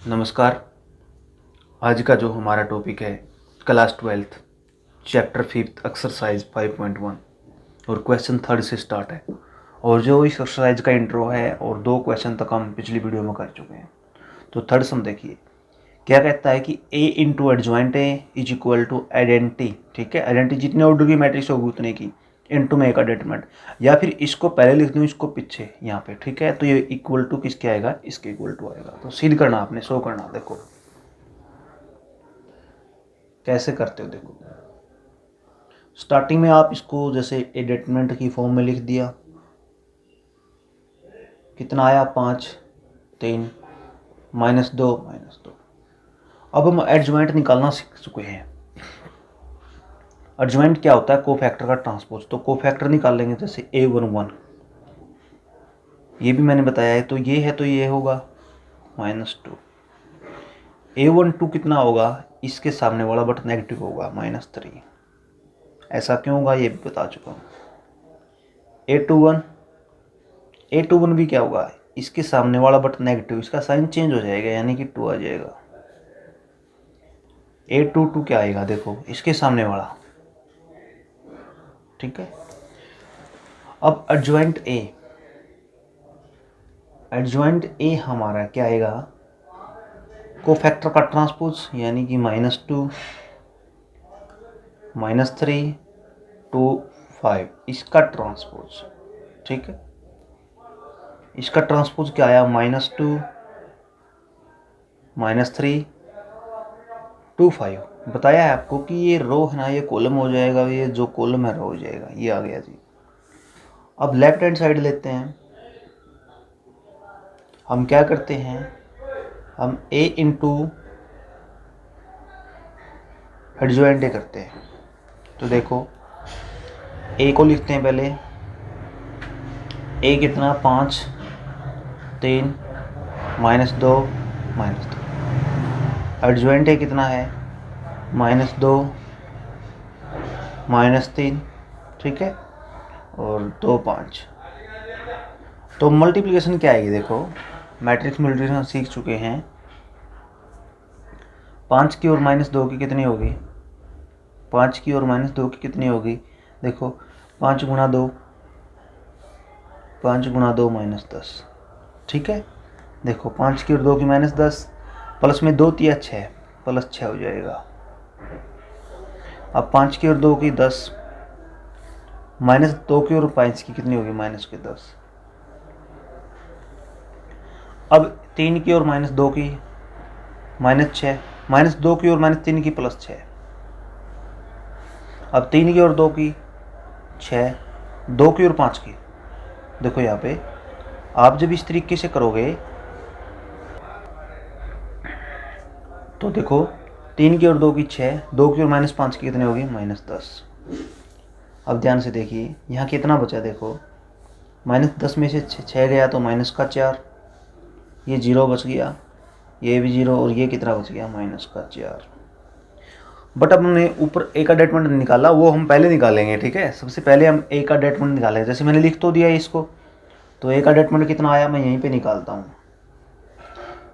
नमस्कार। आज का जो हमारा टॉपिक है class 12th chapter 5th exercise 5.1 और क्वेश्चन 3rd से स्टार्ट है। और जो इस एक्सरसाइज का इंट्रो है और 2 क्वेश्चन तक हम पिछली वीडियो में कर चुके हैं। तो थर्ड सम देखिए क्या कहता है कि a into adjoint A is equal to identity. ठीक है, आइडेंटिटी जितने ऑर्डर की मैट्रिक्स होगी उतने की इंटू में एक का डिटरमिनेंट, या फिर इसको पहले लिख दूँ इसको पीछे यहाँ पे। ठीक है, तो ये इक्वल टू किसके आएगा, इसके इक्वल टू आएगा। तो सीध करना आपने, शो करना। देखो कैसे करते हो। देखो स्टार्टिंग में आप इसको जैसे ए डिटरमिनेंट की फॉर्म में लिख दिया, कितना आया 5 3 -2 अब हम एडजॉइंट निकालना सीख चुके हैं। एडजॉइंट क्या होता है, कोफैक्टर का ट्रांसपोज। तो कोफैक्टर निकालेंगे जैसे A11, ये भी मैंने बताया है। तो ये है तो ये होगा -2। A12 कितना होगा, इसके सामने वाला बट नेगेटिव होगा -3। ऐसा क्यों होगा ये भी बता चुका हूँ। A21 भी क्या होगा, इसके सामने वाला बट नेगेटिव, इसका साइन चेंज हो जाएगा यानी कि 2 आ जाएगा। A22 क्या आएगा, देखो इसके सामने वाला। ठीक है, अब एडजॉइंट ए हमारा क्या आएगा, कोफैक्टर का ट्रांसपोज यानी कि -2 -3 2 5 इसका ट्रांसपोज। ठीक है, इसका ट्रांसपोज क्या आया, -2 -3 2 5। बताया है आपको कि ये रो है ना, ये कॉलम हो जाएगा, ये जो कॉलम है रो हो जाएगा। ये आ गया जी। अब लेफ्ट हैंड साइड लेते हैं। हम क्या करते हैं, हम a इंटू एडजॉइंट ए करते हैं। तो देखो a को लिखते हैं पहले, a कितना 5 3 -2 -2। एडजॉइंट ए कितना है -2 -3। ठीक है, और 2 5। तो मल्टीप्लिकेशन क्या आएगी, देखो मैट्रिक्स मल्टीप्लिकेशन सीख चुके हैं। 5 की और -2 की कितनी होगी, 5 की और -2 की कितनी होगी, देखो 5 गुणा 2 -10। ठीक है, देखो 5 की और 2 की -10 प्लस में 2 तिया 6 प्लस 6 हो जाएगा। अब 5 की और 2 की 10 -2 की और 5 की कितनी होगी, -10। अब 3 की और -2 की -6, -2 की और -3 की +6। अब 3 की और 2 की 6, 2 की और 5 की। देखो यहाँ पे आप जब इस तरीके से करोगे तो देखो 3 की और 2 की 6, 2 की और -5 की कितनी होगी, -10। अब ध्यान से देखिए यहाँ कितना बचा, देखो -10 में से 6 गया तो -4, ये 0 बच गया, ये भी 0, और ये कितना बच गया, -4। बट अब हमने ऊपर ए का डेटमेंट निकाला, वो हम पहले निकालेंगे। ठीक है, सबसे पहले हम ए का डेटमेंट निकालेंगे। जैसे मैंने लिख तो दिया है इसको, तो ए का डेटमेंट कितना आया मैं यहीं पे निकालता हूँ।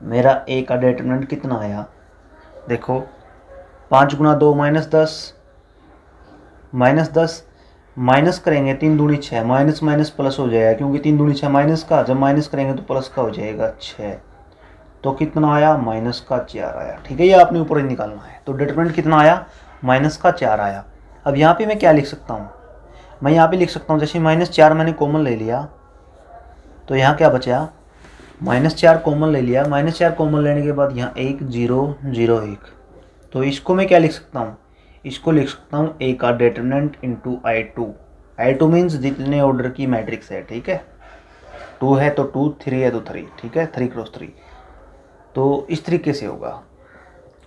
मेरा ए का डेटमेंट कितना आया, देखो 5 गुणा 2 -10 माइनस करेंगे 3 दूनी 6, माइनस माइनस प्लस हो जाएगा, क्योंकि 3 दूनी 6 माइनस का, जब माइनस करेंगे तो प्लस का हो जाएगा 6। तो कितना आया, -4 आया। ठीक है, ये आपने ऊपर ही निकालना है। तो डिटरमिनेंट कितना आया, -4 आया। अब यहाँ पे मैं क्या लिख सकता हूँ, मैं यहाँ पे लिख सकता हूँ जैसे -4 मैंने कॉमन ले लिया, तो यहाँ क्या बचा, -4 कॉमन ले लिया। -4 कॉमन लेने के बाद यहाँ 1 0 0 1। तो इसको मैं क्या लिख सकता हूँ, इसको लिख सकता हूँ ए का डिटरमिनेंट इंटू I2 मीन्स जितने ऑर्डर की मैट्रिक्स है। ठीक है, 2 है तो 2, 3 है तो 3। ठीक है, 3 × 3। तो इस तरीके से होगा।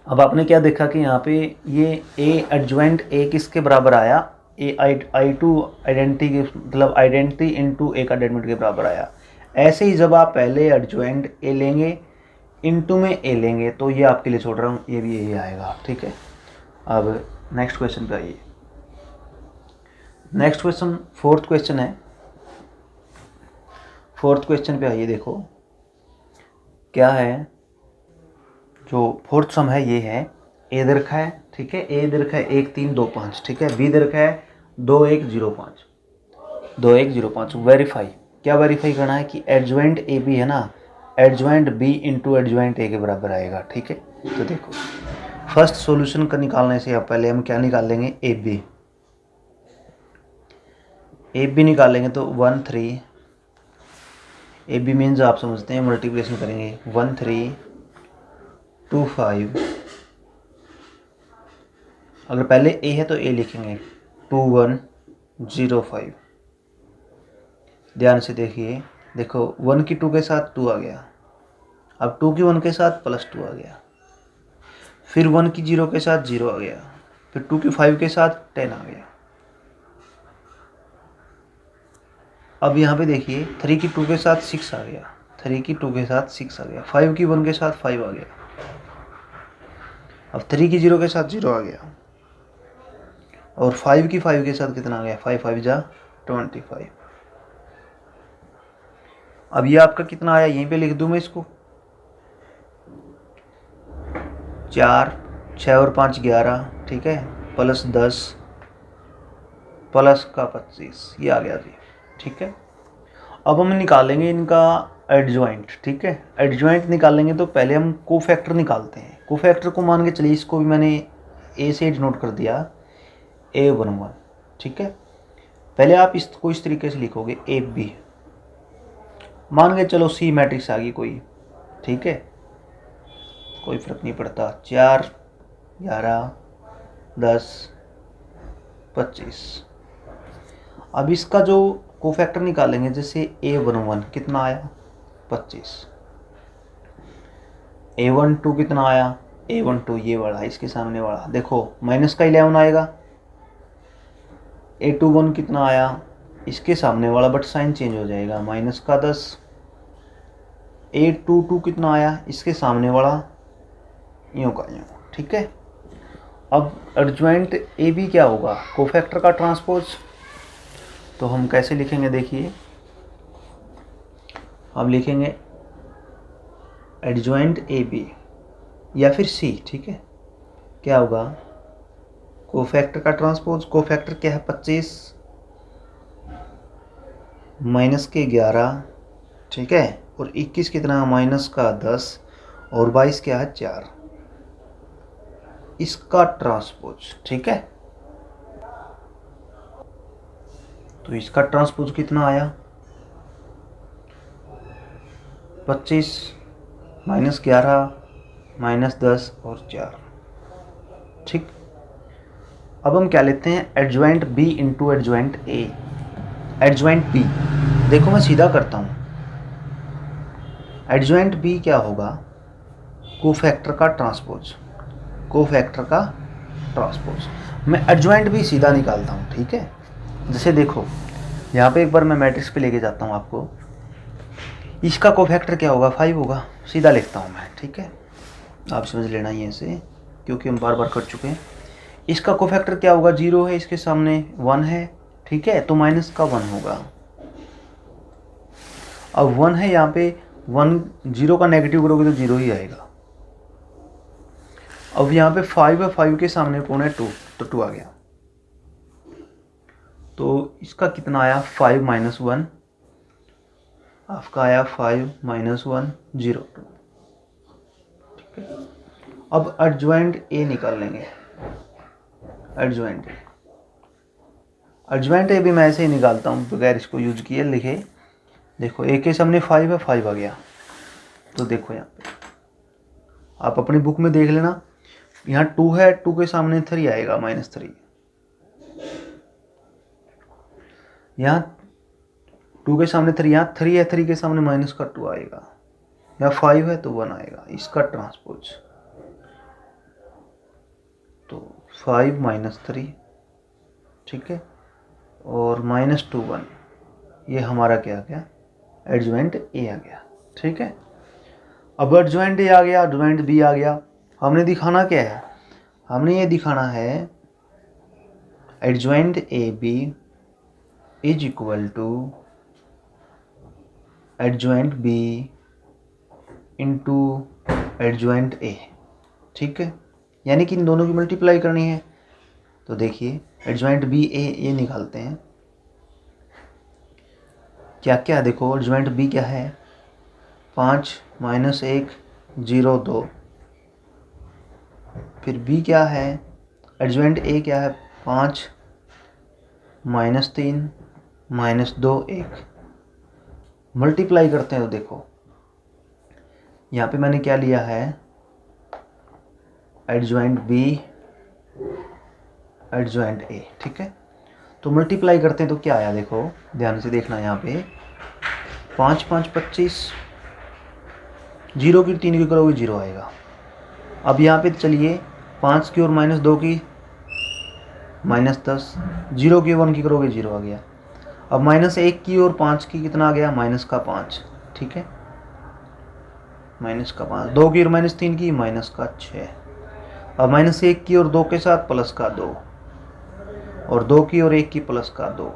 अब आपने क्या देखा कि यहाँ पे ये ए एडजॉइंट ए किसके बराबर आया, I2 आइडेंटिटी के, मतलब आइडेंटिटी इंटू ए का डिटरमिनेंट के बराबर आया। ऐसे ही जब आप पहले एडजॉइंट ए लेंगे इंटू में ए लेंगे, तो ये आपके लिए छोड़ रहा हूँ, ये भी यही आएगा। ठीक है, अब नेक्स्ट क्वेश्चन पे आइए। नेक्स्ट क्वेश्चन 4th क्वेश्चन है। 4th क्वेश्चन पे आइए, देखो क्या है, जो फोर्थ सम है ये है, ए दे रखा है, ठीक है, ए दे रखा है 1 3 2 5, ठीक है, बी दे रखा है 2 1 0 5, 2 1 0 5। वेरीफाई, क्या वेरीफाई करना है कि एडजॉइंट ए बी है ना, adjoint B into adjoint A के बराबर आएगा, ठीक है। तो देखो फर्स्ट सॉल्यूशन का निकालने से अब पहले हम क्या निकाल लेंगे, ए बी निकालेंगे तो 1 3, ए बी मीन्स आप समझते हैं मल्टीप्लिकेशन करेंगे 1 3 2 5, अगर पहले ए है तो ए लिखेंगे 2 1 0 5। ध्यान से देखिए, देखो 1 की 2 के साथ 2 आ गया, अब 2 की 1 के साथ +2 आ गया, फिर 1 की 0 के साथ 0 आ गया, फिर 2 की 5 के साथ 10 आ गया। अब यहाँ पे देखिए 3 की 2 के साथ 6 आ गया, 3 की 2 के साथ 6 आ गया, 5 की 1 के साथ 5 आ गया, अब 3 की 0 के साथ 0 आ गया, और 5 की 5 के साथ कितना आ गया, 5 5 जा 25। अब ये आपका कितना आया, यहीं पे लिख दूं मैं इसको, 4 6 और 5 11, ठीक है, प्लस 10 प्लस का 25, ये आ गया जी, ठीक है। अब हम निकालेंगे इनका एडजॉइंट, ठीक है। एडजॉइंट निकालेंगे तो पहले हम कोफैक्टर निकालते हैं। कोफैक्टर को मान के चलिए, इसको भी मैंने ए से नोट कर दिया, A11, ठीक है। पहले आप इसको इस तरीके से लिखोगे ए बी, मान के चलो सी मैट्रिक्स आ गई कोई, ठीक है, कोई फर्क नहीं पड़ता, 4 11 10 25। अब इसका जो कोफैक्टर निकालेंगे, जैसे A11 कितना आया 25, A12 कितना आया, A12 ये वाला इसके सामने वाला, देखो माइनस का 11 आएगा, A21 कितना आया इसके सामने वाला, बट साइन चेंज हो जाएगा, माइनस का 10, A22 कितना आया इसके सामने वाला, यूँ का यूँ, ठीक है। अब एडजॉइंट ए बी क्या होगा, कोफैक्टर का ट्रांसपोज, तो हम कैसे लिखेंगे देखिए, हम लिखेंगे एडजॉइंट ए बी या फिर सी, ठीक है, क्या होगा, कोफैक्टर का ट्रांसपोज, कोफैक्टर क्या है 25 माइनस के 11, ठीक है, और 21 कितना माइनस का 10, और 22 क्या है 4, इसका ट्रांसपोज, ठीक है। तो इसका ट्रांसपोज कितना आया 25 माइनस 11 माइनस 10 और 4, ठीक। अब हम क्या लेते हैं, adjoint B into adjoint A, adjoint B, देखो मैं सीधा करता हूँ, एडजॉइंट बी क्या होगा, कोफैक्टर का ट्रांसपोज, कोफैक्टर का ट्रांसपोज, मैं एडजॉइंट भी सीधा निकालता हूँ, ठीक है। जैसे देखो यहाँ पे एक बार मैं मैट्रिक्स पे लेके जाता हूँ आपको, इसका कोफैक्टर क्या होगा 5 होगा, सीधा लिखता हूँ मैं, ठीक है, आप समझ लेना ये ऐसे, क्योंकि हम बार बार कर चुके हैं। इसका कोफैक्टर क्या होगा, 0 है इसके सामने 1 है, ठीक है, तो माइनस का 1 होगा। अब 1 है यहाँ पे, 1 0 का नेगेटिव करोगे तो 0 ही आएगा। अब यहाँ पे 5 है, 5 के सामने कौन है 2, तो 2 आ गया, तो इसका कितना आया 5 माइनस 1, आपका आया 5 माइनस 1 0 2, ठीक है। अब एडजॉइंट ए निकाल लेंगे, एडजॉइंट ए भी मैं ऐसे ही निकालता हूँ बगैर इसको यूज किए लिखे, देखो ए के सामने 5 है, 5 आ गया, तो देखो यहाँ पे आप अपनी बुक में देख लेना, यहाँ 2 है, 2 के सामने 3 आएगा -3, यहाँ 2 के सामने 3, यहाँ 3 है, 3 के सामने माइनस का 2 आएगा, यहाँ 5 है तो 1 आएगा, इसका ट्रांसपोज, तो 5 माइनस 3, ठीक है, और -2 1, ये हमारा क्या आ गया, एडजॉइंट ए आ गया, ठीक है। अब एडजॉइंट ए आ गया, एडजॉइंट बी आ गया, हमने दिखाना क्या है, हमने ये दिखाना है adjoint A B is equal to adjoint B into adjoint A, ठीक है, यानी कि इन दोनों की मल्टीप्लाई करनी है। तो देखिए एडजॉइंट बी ए ये निकालते हैं। क्या क्या देखो एडजॉइंट बी क्या है, 5 माइनस 1 0 2। फिर बी क्या है, एडजॉइंट ए क्या है, 5 माइनस 3 माइनस 2 1। मल्टीप्लाई करते हैं तो देखो यहाँ पे मैंने क्या लिया है, एडजॉइंट बी एडजॉइंट ए, ठीक है। तो मल्टीप्लाई करते हैं तो क्या आया, देखो ध्यान से देखना यहाँ पे, 5 5 25, 0 की 3 की करोगे 0 आएगा। अब यहाँ पे चलिए 5 की और माइनस 2 की -10, 0 की 1 की करोगे 0 आ गया। अब -1 की और 5 की कितना आ गया, -5, ठीक है, -5। 2 की और -3 की -6। अब -1 की और 2 के साथ +2, और 2 की और 1 की +2।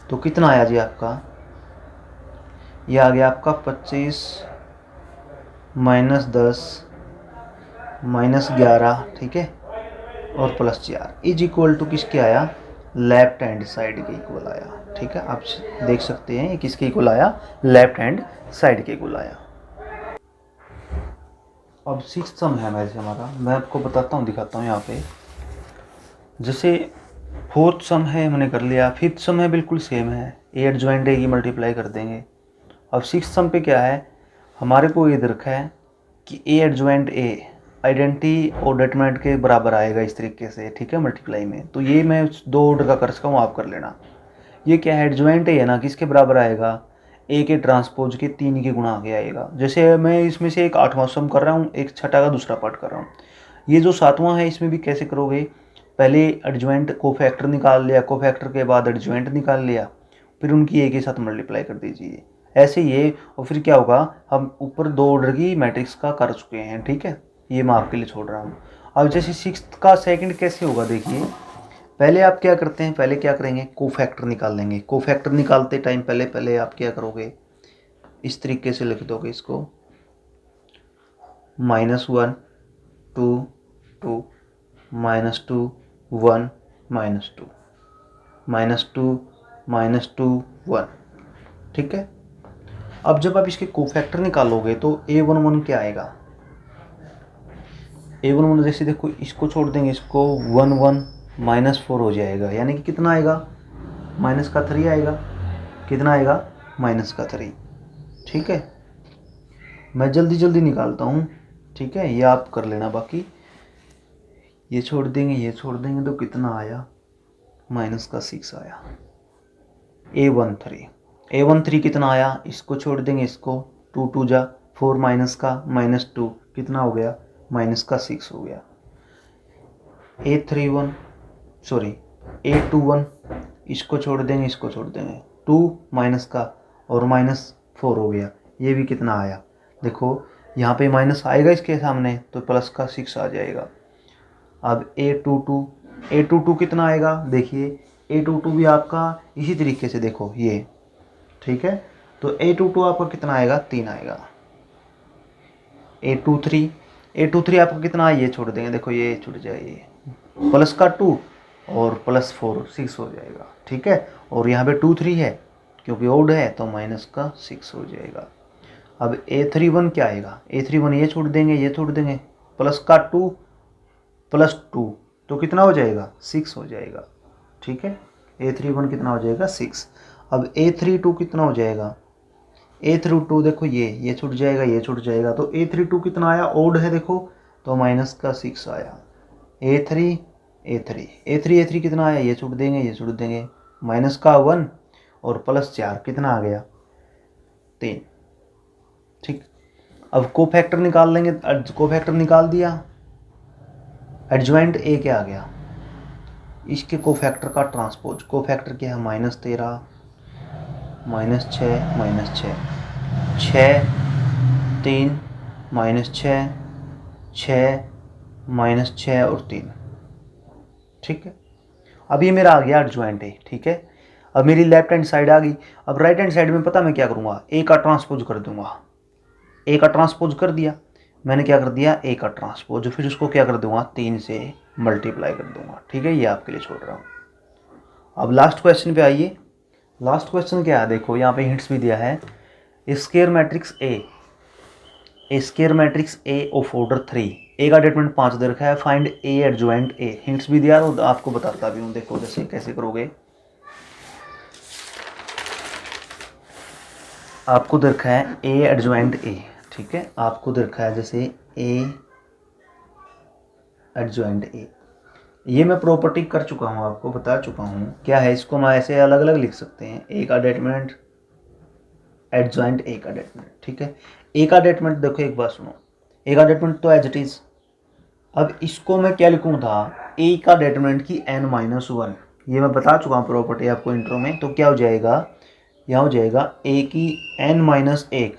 तो कितना आया जी आपका, ये आ गया आपका 25 -10 -11, ठीक है, और +4 इज इक्वल टू किसके आया, लेफ्ट हैंड साइड के इक्वल आया। ठीक है, आप देख सकते हैं ये किसके इक्वल आया, लेफ्ट हैंड साइड के इक्वल आया। अब 6th सम है वैसे हमारा, मैं आपको बताता हूँ, दिखाता हूँ यहाँ पे। जैसे 4th सम है मैंने कर लिया, 5th सम है बिल्कुल सेम है, ए एडजॉइंट ए की मल्टीप्लाई कर देंगे। अब 6th सम पे क्या है, हमारे को ये रखा है कि ए एडजॉइंट ए आइडेंटिटी और डिटरमिनेंट के बराबर आएगा इस तरीके से, ठीक है, मल्टीप्लाई में। तो ये मैं 2 ऑर्डर का कर सकता हूँ, आप कर लेना। ये क्या है, एडजॉइंट ए है ना, किसके बराबर आएगा, ए के ट्रांसपोज के 3 के गुणा आगे आएगा। जैसे मैं इसमें से एक 8वां सम कर रहा हूँ, एक छठा का दूसरा पार्ट कर रहा हूँ। ये जो 7वां है इसमें भी कैसे करोगे, पहले एडजॉइंट कोफैक्टर निकाल लिया, कोफैक्टर के बाद एडजॉइंट निकाल लिया, फिर उनकी ए के साथ मल्टीप्लाई कर दीजिए, ऐसे ये। और फिर क्या होगा, हम ऊपर 2 ऑर्डर की मैट्रिक्स का कर चुके हैं, ठीक है, ये मैं आपके लिए छोड़ रहा हूँ। अब जैसे 6th का सेकंड कैसे होगा, देखिए पहले आप क्या करते हैं, पहले क्या करेंगे, कोफैक्टर निकाल लेंगे। कोफैक्टर निकालते टाइम पहले आप क्या करोगे, इस तरीके से लिख दोगे इसको, -1 2 2 -2 1 -2 -2 1, ठीक है। अब जब आप इसके कोफैक्टर निकालोगे तो A11 क्या आएगा, A11 जैसे देखो इसको छोड़ देंगे, इसको 1 1 -4 हो जाएगा, यानी कि कितना आएगा, -3 आएगा। कितना आएगा, -3, ठीक है। मैं जल्दी निकालता हूँ, ठीक है, ये आप कर लेना, बाकी ये छोड़ देंगे, ये छोड़ देंगे, तो कितना आया, -6 आया। A13 कितना आया, इसको छोड़ देंगे, इसको 2 2 जा 4 -2 कितना हो गया, -6 हो गया। A21 इसको छोड़ देंगे, इसको छोड़ देंगे, 2 माइनस का और -4 हो गया, ये भी कितना आया, देखो यहाँ पे माइनस आएगा इसके सामने तो +6 आ जाएगा। अब A22 कितना आएगा, देखिए A22 भी आपका इसी तरीके से, देखो ये, ठीक है, तो A22 आपका कितना आएगा, 3 आएगा। A23 आपका कितना, ये छोड़ देंगे, देखो ये छूट जाएगी, +2 और +4 6 हो जाएगा, ठीक है। और यहाँ पे 2 3 है क्योंकि ओड है तो -6 हो जाएगा। अब A31 क्या आएगा, A31 ये छोड़ देंगे, ये छोड़ देंगे, +2 +2 तो कितना हो जाएगा, 6 हो जाएगा, ठीक है। A31 कितना हो जाएगा, 6। अब A32 कितना हो जाएगा, A32 देखो ये छूट जाएगा, ये छूट जाएगा, तो A32 कितना आया, ओड है देखो, तो -6 आया। A3 कितना आया, ये छूट देंगे, ये छूट देंगे, -1 और +4 कितना आ गया, 3, ठीक। अब कोफैक्टर निकाल लेंगे, कोफैक्टर निकाल दिया, एडजॉइंट A क्या आ गया, इसके कोफैक्टर का ट्रांसपोज, कोफैक्टर क्या है, -13 -6 6 3 -6 6 -6 और 3, ठीक है। अब ये मेरा आ गया एडजॉइंट ए, ठीक है। अब मेरी लेफ्ट हैंड साइड आ गई। अब राइट हैंड साइड में पता मैं क्या करूँगा, ए का ट्रांसपोज कर दूंगा, ए का ट्रांसपोज कर दिया, मैंने क्या कर दिया, ए का ट्रांसपोज, फिर उसको क्या कर दूंगा, 3 से मल्टीप्लाई कर दूंगा। ठीक है, ये आपके लिए छोड़ रहा हूँ। अब लास्ट क्वेश्चन पे आइए। लास्ट क्वेश्चन क्या है, देखो यहाँ पे हिंट्स भी दिया है। Square matrix A of order 3, ए का डिटरमिनेंट 5 दे रखा है, find A adjoint A. Hints भी दिया और आपको बताता भी हूँ, देखो जैसे कैसे करोगे। आपको दे रखा है ए एडजॉइंट ए, ठीक है, आपको दे रखा है जैसे ए एडजॉइंट ए। ये मैं प्रॉपर्टी कर चुका हूँ, आपको बता चुका हूँ क्या है। इसको मैं ऐसे अलग अलग लिख सकते हैं, ए का डिटरमिनेंट एडजॉइंट ए का डिटरमिनेंट। ठीक है, ए का डिटरमिनेंट देखो, एक बात सुनो, ए का डिटरमिनेंट तो एज इट इज। अब इसको मैं क्या लिखूँ था, ए का डिटरमिनेंट की n-1। ये मैं बता चुका हूँ प्रॉपर्टी आपको इंट्रो में। तो क्या हो जाएगा, यहाँ हो जाएगा ए की n-1।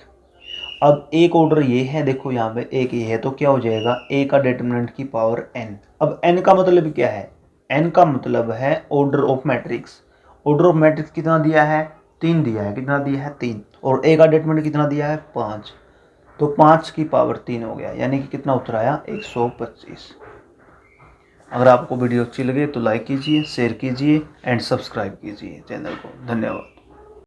अब एक ऑर्डर ये है, देखो यहाँ पे एक ये है, तो क्या हो जाएगा, ए का डिटरमिनेंट की पावर n। अब n का मतलब क्या है, n का मतलब है order of matrix. Order of matrix कितना दिया है, 3 दिया है। कितना दिया है, 3। और ए का डिटरमिनेंट कितना दिया है, 5। तो 5 की पावर 3 हो गया, यानी कि कितना उत्तर आया, 125। अगर आपको वीडियो अच्छी लगे तो लाइक कीजिए, शेयर कीजिए एंड सब्सक्राइब कीजिए चैनल को। धन्यवाद।